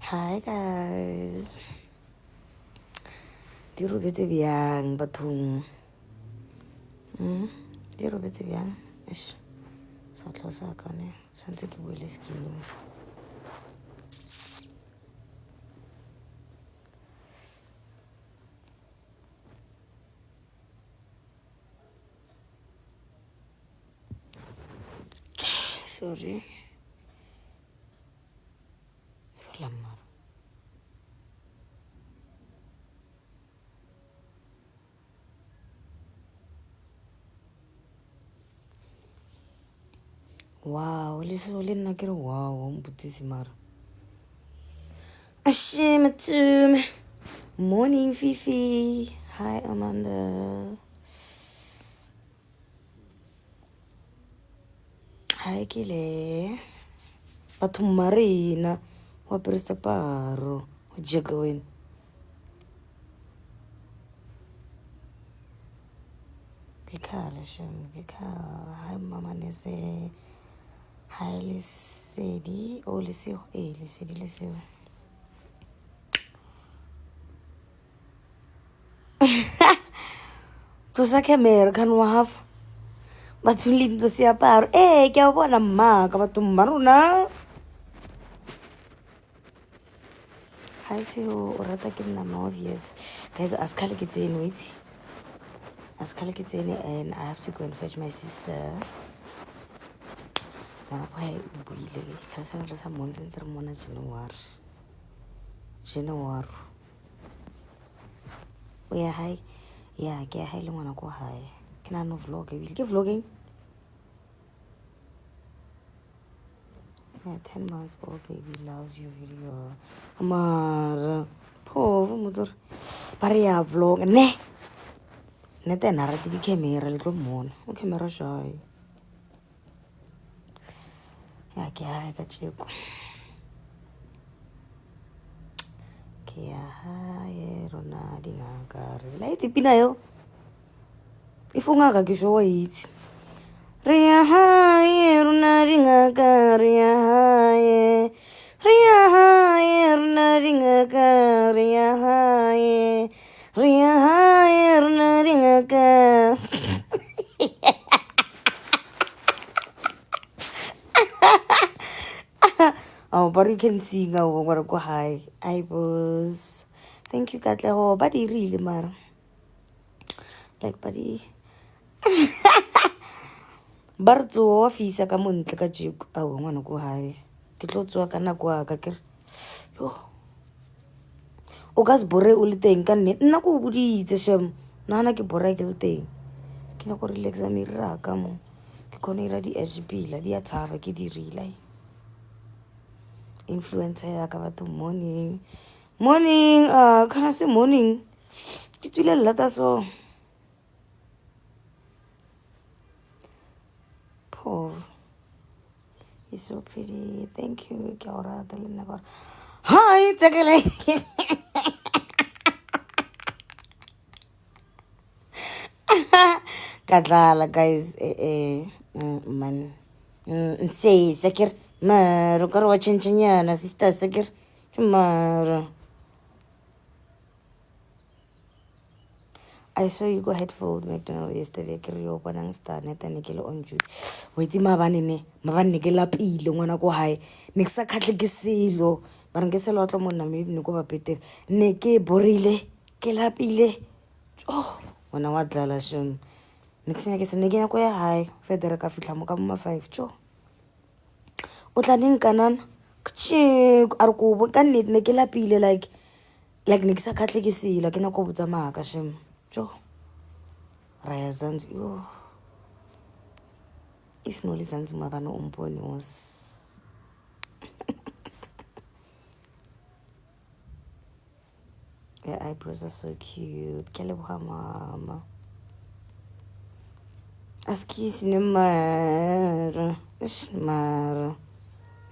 Hi guys. Di robetse bjang bathong? Di robetse bjang? Eish. Seatlo sa ka ne. Tshwantse ke buile skinning. Sorry. Lamar. Wow, leso le nna ke re wow, o mputisi mara. Ashematum. Morning Fifi. Hi Amanda. Hi Kile. Bathong marina. Wa perisa paro. Wa jeka wena. Kikhala shem, kikhala. Hi Mama Nese. Hi Lesedi. Oh Leseo. Lesedi Leseo. Tlosa camera kan wa half. Batho le ntse seaparo. Ke a bona mma ka batho mma rona. Hi Theo, o rata ke nna obvious. Guys, askale ke tsene wait. Askale ke tsene and I have to go and fetch my sister. Mama boy buile. Ka sa re sa mona sentse re mona January. January. O ya hi. Ya ke hi le ngwana ko hi. Ke na no vlog e bile ke vlogging. Yeah, 10 months old baby loves your video. Amara. Povo motor. Pare ya vlog ne. Nete na rati di camera le tlo mona. O camera shy. Ya ke hai ka cheko. Ke hai rona di ngakare. La itse pina yo. Ifunga ka ke showa itse. Ria hai rona di ngakare ya hai. Ria hai rona di ngakare ya hai. Ria hai rona di ngakare. Oh, but you can sing now. What go high eyebrows. Thank you, Katla. Oh, buddy, really, mar. Like, buddy. Barzo office ka montle ka jiko. Oh, ngwana go high. Ke tlo tswa kana kwa ka ke. Yo. O ka se bore o le teng ka nne. Nna go buditse shem. Nana ke bore ke le teng. Ke na go relaxa mira ka mo. Ke kone ira di HB la di a thaba ke di relay. Influencer ya ka batho morning can I say morning ke tsile lata so Pov, you're so pretty, thank you ke a rata le nna ka hi tsekele ka tlala guys man nse sekir maro ka re wa tšhentšhenyana sister sekir maro. I saw you go head for McDonald's yesterday. Ke re yo bonang star net ne ke le on duty. Wait mabane ke lapile ngwana ko hae. Ne ke sa khatle ke selo. Ba re ke selo tlo monna maybe ne go ba betere. Ne ke borile ke lapile. Oh, wona wa dlala shon. Ne ke senya ke se ne ke ya ko ya hae. Federe ka fitla mo ka mo 5 cho. O tla neng kanana? Kche a re go bo ka ne ke lapile like ne ke sa khatle ke selo ke na go botsa maka shem. Jo. Raya Zanzu, yo. If no Zanzu mabano umponi was. Your eyebrows are so cute. Kelebha mama. Askis ne mara. Ish mara.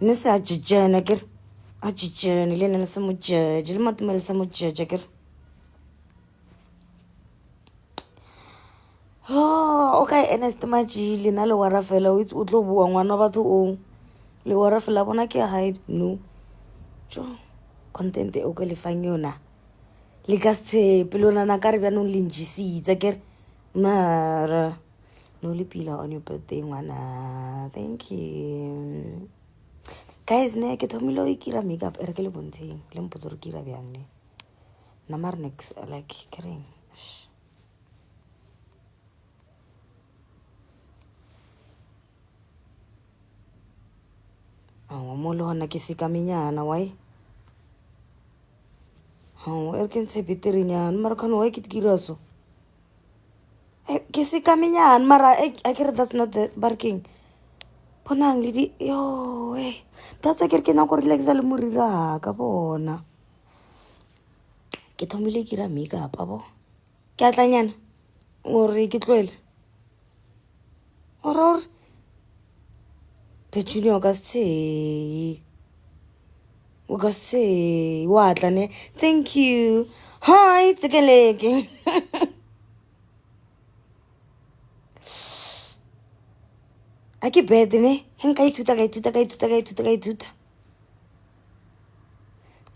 Nisa ajijana gir. Ajijana lena la samu judge. Lima tumel samu judge gir. Oh, okay, and it's the magic. Lina le warafela with utlo buang wana batu o. Le warafela bona ke hide no. Jo. content o ka le fang yona le ka tshepe lona na ka re bjanong le njisitsa kere mara no le pila on your birthday ngwana. Thank you guys. Ne ke thomile o ikira makeup e re ke le bontsheng le mpotse gore ke ira bjang ne na mare next like kereng mo le gona ke sekamenyana why e re ke ntshe beterinyana mara khane why ke dira so ke sekamenyana mara I kere that's not the barking bonang le di yo that's why ke re ke na go relaxa le morira ka bona ke thomile ke ra makeup abo ke atlanyana gore ke tlwele or Petunia o ka se wa tla ne. Thank you. Hi tsekeleke. A ke bad ne henka ithuta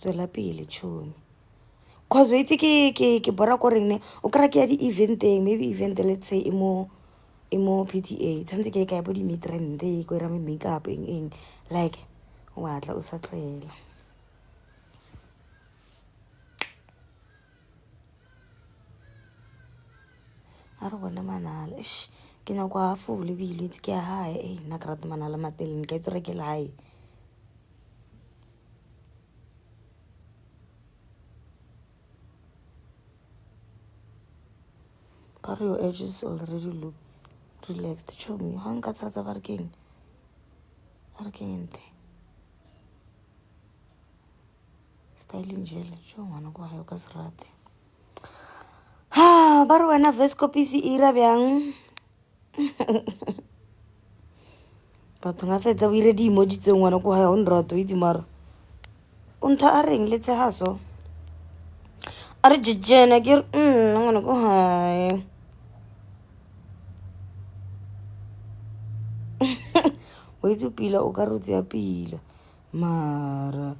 tswela pele tšhomi cause wait ke bora ko reng ne o kra ke ya di eventeng maybe event let's say imo PTA tshwanetse ke ka ya bo di meetrende ko ira me makeup eng like wa tla o sa tlwela a re bona manala ke na kwa fule bile itse ke hae nna ka rata manala mateleng ka itse re ke lai but your edges already look relaxed chomi hanga tsatsa ba re keng ente style njele cho ngwana kwa hayo ka serate ba re wena vescopisi ira bjang batho nga fetsa o ire di-emoji tse ngwana ko hae o nrato itse mara o ntha a reng le tshegaso a re jejena ke re ngwana ko hae o itse pila o ka re o tseya pila mara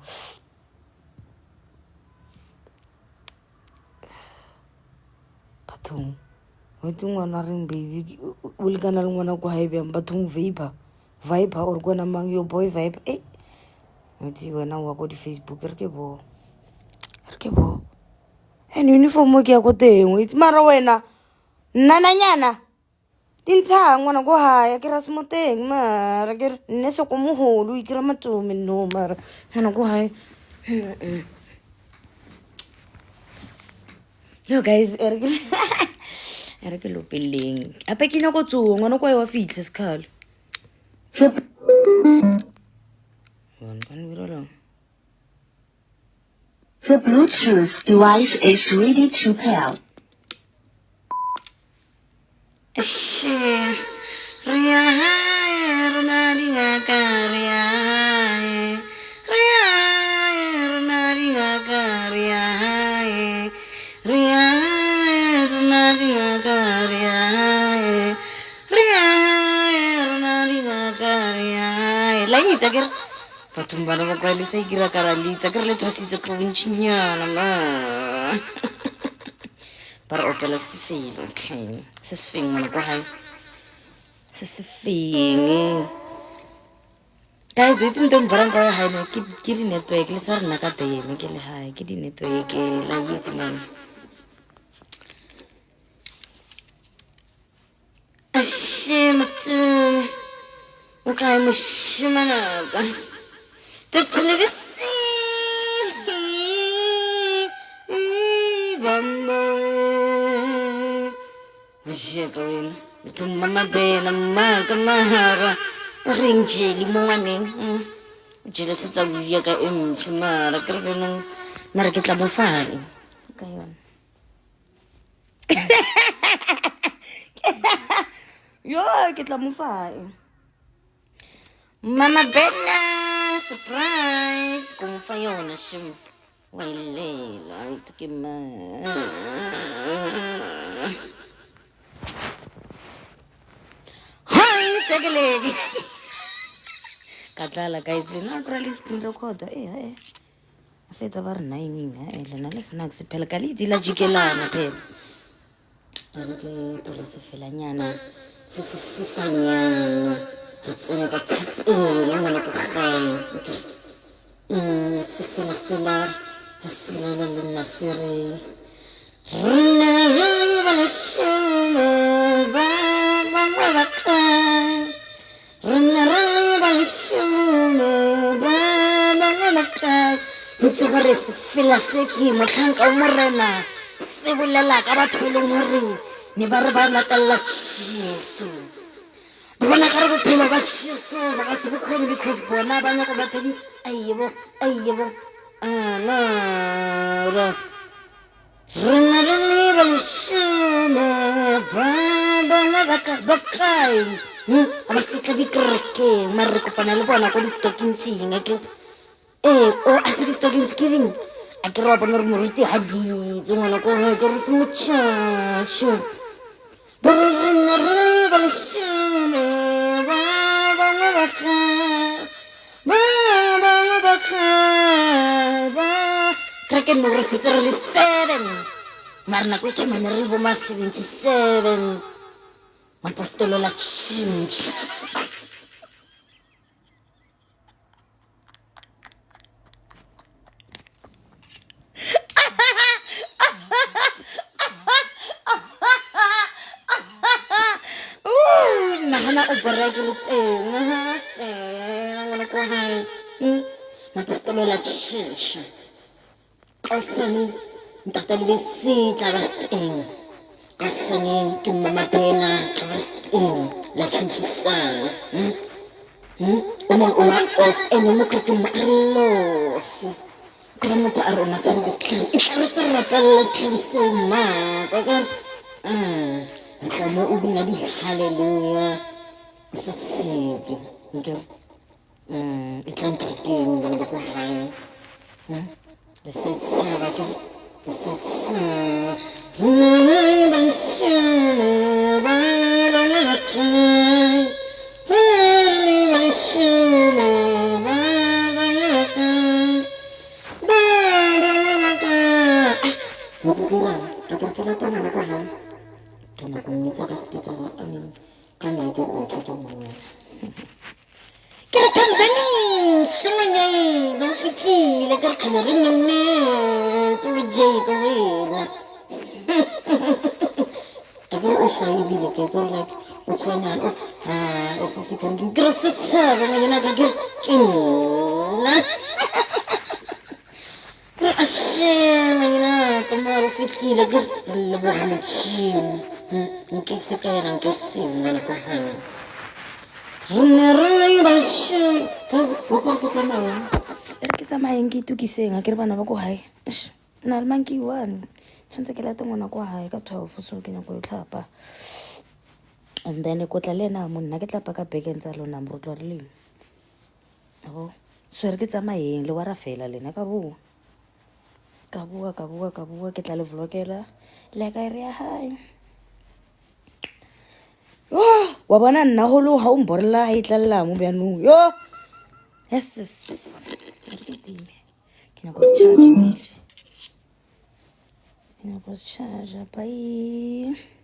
bathong o itse ngwana reng baby o lekana le ngwana ko hae bjang bathong viper or kona mang yo boy vibe o itse wena wa ko di-Facebook re ke bo and uniform ke ya ko teng o itse mara wena nnananyana tintsha ngwana ko hae ke ra semoteng mara ke re nne se ko moholo o ikira matsomi no mara ngwana ko hae yo guys ere ke lopeleng ape ke nyako tsoa ngwana ko hae wa fitlhe sekhalo The Bluetooth device is ready to pair. Patumbana ba kwa le sa ikira kara lita kare le thwasitse ka bontšinyana ma ba re opela sefeng okay se sefeng ngwana kwa hae se sefeng guys itse ntho mbarang kwa hae ne ke di-network le sa rena ka teme ke le hae ke di-network la itse mana ashe matsumi o kae mošimanaka Tatlebisi Bamba Shekarin Tumama Bena Makamara Ringjeli morning Jealous of Yaka Chimara Karabin Narakita Mufari Kayon Yo, get la mufai Mama Bella, surprise! Kung fayo na siya. Wala, lang ito kima. Hi, tagalig! Katala guys, linakura li screen recorder. fetsa ba re 9 lena le senak se phela ka le itse la jikelana phela re ke pula se felanyana se sanyana re tsene ka thapelo ngwana ko gae se fela sela re sebelela le nna se re rena re ba leshome ba bangwe ba kae rena re ba leshome ba bangwe ba kae itse gore se fela se ke motlhanka o morena se bolela ka batho e leng gore ne ba re ba latelela Jesu bona ka re bophelo ba Jesu ba ka se bokgone because bona ba nyako bathadi ayebo rena re ba leshome ba bangwe ba kae a ba setla dikerekeng mare re kopana le bona ko di-stockingtsing a se di-stockings ke reng a ke re wa bona re moruti ga ditse ngwana ko gae ke re se motšhatšo ba re rena re ba leshome ba bangwe ba kae ba bangwe ba kae ba kereke nno re setse re le 7 mare nako e kemane re boma 77 mapostolo la change nagana o bora ke le teng fela ngwana ko gae mapostolo la change kasane ntata le besitla ba steng kasane ke mmamabena tla ba steng la changesana o mong o wa off ene mo kereke mo a re lofe kore motho a rona tshware setlhare e tla re se rapelela setlhare seo maka ka ntla mo o bina di-halleluja o sa tshepe e tlang kerekeng bone ba ko gae le se tshaba ke le se tshaba ba leshome ba bangwe ba kae ba leshome ba bangwe ba kae ba bangwe ba kae motho ke rana a ke re ke rata ngwana ko gae ka nako mmitsa ka sepikara ka nake o ke mona ke re company hlonyanyi ba fitlhile ke re kganya re nnetse le jay ka wena a ke re o shaebile ke tso like o tshwanyana e se se kankeng ke re se tshaba nganyana ka ke nna ke re a nganyana ka mare o fitlhile ke re leboga motšhini nke se ka yana nke seng ngwana ko gae re ba leshome re ke tsamayeng ke itukiseng a ke re bana ba ko gae na le manke one tshwanetse ke late ngwana kwa gae ka 12 so ke nyako yo tlhapa and then ko tla le ena monna ke tlapa ka bekeng tsa lona morotlo wa re leng abo so re ke tsamayeng le wa ra fela lena ka bua ke tla le vlogela le ka ere ya hae wa bona nna go le ga o mborela ga e tlalela mo bjanong yo yes ke nyako se charge bile ke nyako se charge bye